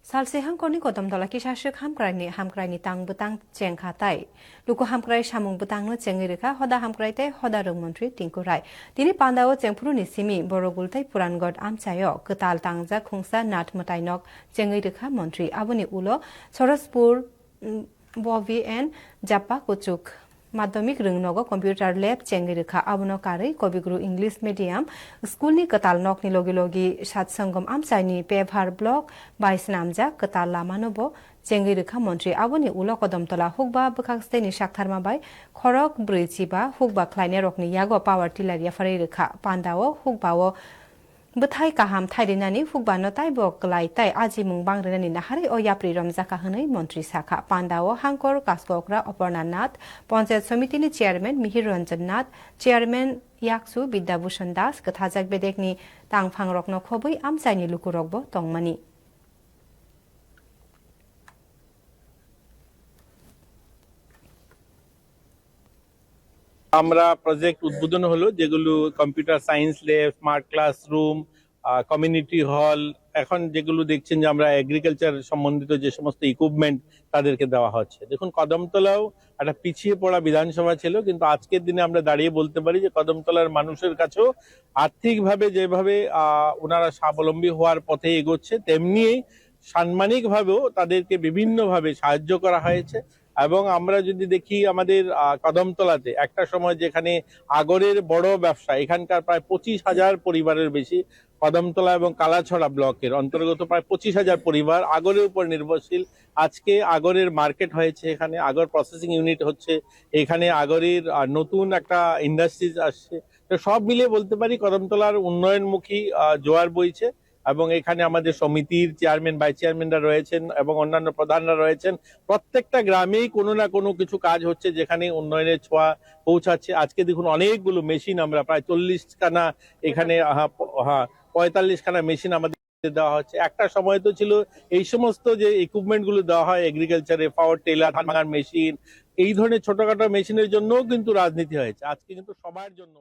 Salse hangkoni kodam dola kisashuk hamkrai ni tang butang cheng khatai. Luko hamkrai samung butang no chengirika hoda hamkrai te hoda rung mantri tingkurai. Tini pandao chengpuru ni simi borogultai purangod amchayo ketal tangja khungsa nat matainok chengirika mantri abuni ulo Sorospur Bovi and Japa Kuchuk. माध्यमिक रोंगनगो computer lab चेंगिरिखा आबनो कारै कबिग्रु English medium स्कूलनि कताल नकनि लगे लगे सातसंगम आमसाइनि पेभार block 22 नामजा कताल लामानोबो चेंगिरिखा मन्त्री आबोनि उलो Kadamtala हुकबा बखाक्सतेनि साकथारमा bye खरक ब्रैजिबा हुकबा ख्लाइने रकनि यागो power tiller याफारिरिखा पान्दाओ हुकबाओ बथाय काहाम थाइरिनानि हुकबानो ताइबो क्लाइताय आजिमुं बांग्रेनानि नाहारै ओ याप्रि रमजाका हनै मन्त्री साखा पान्दाओ हांकर कास्ककरा अपर्णा नाथ पञ्चायत समितिनि चेयरमैन मिहिर रंजन नाथ चेयरमैन याक्सु विद्याभूषण दास कथाजाक बेदेकनि तांफां रकनो खबै आमसाइनि लुकुरकबो तंमानि আমরা প্রজেক্ট উদ্বোধন হলো যেগুলো computer science lab smart classroom community hall এখন যেগুলো দেখছেন যে আমরা এগ্রিকালচার সম্বন্ধিত যে সমস্ত ইকুইপমেন্ট তাদেরকে দেওয়া হচ্ছে দেখুন কদমতলাও একটা পিছিয়ে পড়া বিধানসভা ছিল কিন্তু আজকের দিনে আমরা দাঁড়িয়ে বলতে পারি যে কদমতলার মানুষের কাছেও আর্থিকভাবে যেভাবে ওনারা স্বাবলম্বী হওয়ার পথে এগোচ্ছে তেমনি সাম্মানিকভাবেও তাদেরকে বিভিন্নভাবে সাহায্য করা হয়েছে এবং আমরা যদি দেখি আমাদের কদমতলাতে একটা সময় যেখানে আগরের বড় ব্যবসা এখানকার প্রায় 25,000 পরিবারের বেশি কদমতলা এবং কালাছড়া ব্লকের অন্তর্গত প্রায় 25,000 পরিবার আগরের উপর নির্ভরশীল আজকে আগরের মার্কেট হয়েছে এখানে আগর প্রসেসিং ইউনিট হচ্ছে এখানে আগরের নতুন একটা ইন্ডাস্ট্রিজ আসছে তো সব মিলিয়ে বলতে পারি কদমতলার উন্নয়নমুখী জোয়ার বইছে এবং এখানে আমাদের সমিতির চেয়ারম্যান ভাইস চেয়ারম্যানরা রয়েছেন এবং অন্যান্য প্রধানরা রয়েছেন প্রত্যেকটা গ্রামেই কোনো না কোনো কিছু কাজ হচ্ছে যেখানে উন্নয়নের ছোঁয়া পৌঁছাচ্ছে আজকে দেখুন অনেকগুলো মেশিন আমরা প্রায় 40 খানা এখানে 45 খানা মেশিন আমাদের দেওয়া হচ্ছে একটা সময় তো ছিল এই সমস্ত যে ইকুইপমেন্ট গুলো দেওয়া হয় এগ্রিকালচারে পাওয়ার টেলার ধান ভাঙার মেশিন এই ধরনের ছোটখাটো মেশিনের জন্যও কিন্তু রাজনীতি হয়েছে আজকে কিন্তু সবার জন্য